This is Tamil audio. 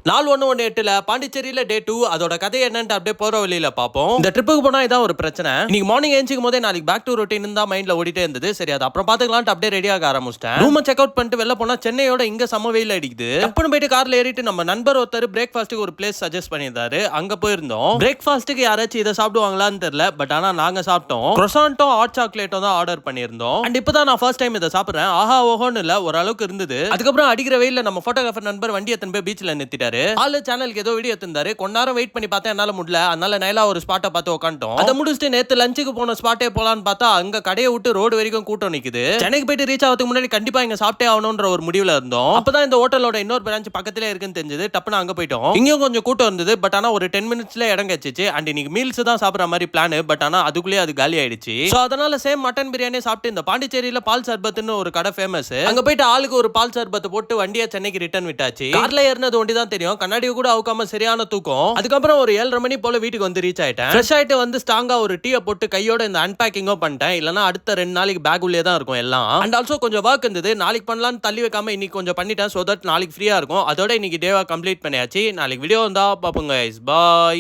நாள் 118ல பாண்டிச்சேரியில டே 2 அதோட கதை என்னன்னு அப்படியே போற வழியில பாப்போம். இந்த ட்ரிப்புக்கு போனா இதான் ஒரு பிரச்சனை. இன்னைக்கு மார்னிங் எழுந்திக்கும் போதே நாளைக்கு பேக் டு ரொட்டீன் தான் மைண்ட்ல ஓடிட்டே இருந்தது. சரி அது அப்புறம் பாத்துக்கலாம்னு அப்படியே ரெடி ஆக ஆரம்பிச்சிட்டேன். ரூம் செக் அவுட் பண்ணிட்டு வெளில போனா சென்னையோட இங்க செம்ம வெயில் அடிக்குது. அப்பன்னு போயிட்டு கார்ல ஏறிட்டு நம்ம நண்பர் ஒருத்தர் பிரேக்ஃபாஸ்ட்டுக்கு ஒரு பிளேஸ் சஜஸ்ட் பண்ணியிருந்தாரு. அங்க போயிருந்தோம். பிரேக்ஃபாஸ்ட்டுக்கு யாராச்சும் இதை சாப்பிடுவாங்களான்னு தெரியல. பட் ஆனா நாங்க சாப்பிட்டோம். croissant-ம் ஹாட் சாக்லேட்டும் தான் ஆர்டர் பண்ணியிருந்தோம். அண்ட் இப்பதான் நான் ஃபர்ஸ்ட் டைம் இதை சாப்பிடுறேன். ஆஹா ஓஹோன்னு இல்ல, ஓரளவுக்கு இருந்தது. அதுக்கப்புறம் அடிக்கிற வெயில்ல நம்ம போட்டோகிராஃபர் நண்பர் வண்டி எத்தனை போய் பீச்ல நிறுத்திட்டாரு. ஆளு சேனலுக்கு ஏதோ வீடியோ எடுத்திருந்தாரு. கொஞ்ச நேரம் வெயிட் பண்ணி பார்த்தா என்னால முடியல. அதனால நைலா ஒரு ஸ்பாட்டை பார்த்து உட்காந்துட்டோம். அதை முடிச்சுட்டு நேத்து லஞ்சுக்கு போன ஸ்பாட்டே போலான்னு பார்த்தா அங்க கடையை விட்டு ரோடு வரைக்கும் கூட்டம் நிக்குது. சென்னைக்கு போயிட்டு ரீச் ஆகிறதுக்கு முன்னாடி கண்டிப்பா இங்க சாப்பிட்டே ஆகணும்ன்ற ஒரு முடிவுல இருந்தோம். அப்பதான் இந்த ஹோட்டலோட இன்னொரு பிரான்ச் பக்கத்திலே இருக்குன்னு தெரிஞ்சது. டப்புன்னு அங்க போயிட்டோம். இங்கேயும் கொஞ்சம் கூட்டம் இருந்தது. பட் ஆனா ஒரு 10 மினிட்ஸ்ல இடம் கிடைச்சிச்சு. அண்ட் இன்னைக்கு மீல்ஸ் தான் சாப்பிடுற மாதிரி பிளான். பட் ஆனா அதுக்குள்ளேயே அது காலி ஆயிடுச்சு. சோ அதனால சேம் மட்டன் பிரியாணி சாப்பிட்டு இந்த பாண்டிச்சேரியில பால் சர்பத்னு ஒரு கடை ஃபேமஸ். அங்க போயிட்டு ஆளுக்கு ஒரு பால் சர்பத் போட்டு வண்டியை சென்னைக்கு ரிட்டர்ன் விட்டாச்சு. கார்ல ஏறினது ஒண்டி தான் தெரியும். கண்ணாடி கூட அவுக்காம சரியான தூக்கம். அதுக்கப்புறம் ஒரு 7:30 மணி போல வீட்டுக்கு வந்து ரீச் ஆயிட்டேன். ஃப்ரெஷ் ஆயிட்டு வந்து ஸ்ட்ராங்கா ஒரு டீயை போட்டு கையோட இந்த அன்பேக்கிங்கும் பண்ணிட்டேன். இல்லனா அடுத்த 2 நாளைக்கு பேக் உள்ளே தான் இருக்கும் எல்லாம். அண்ட் ஆல்சோ கொஞ்சம் ஒர்க் இருந்தது. நாளைக்கு பண்ணலாம்னு தள்ளி வைக்காம இன்னைக்கு கொஞ்சம் பண்ணிட்டேன். சோ தட் நாளைக்கு ஃப்ரீயா இருக்கும். அதோட இன்னைக்கு டேவா கம்ப்ளீட் பண்ணியாச்சு. நாளைக்கு வீடியோ வந்தா பாப்போம் गाइस. பாய்.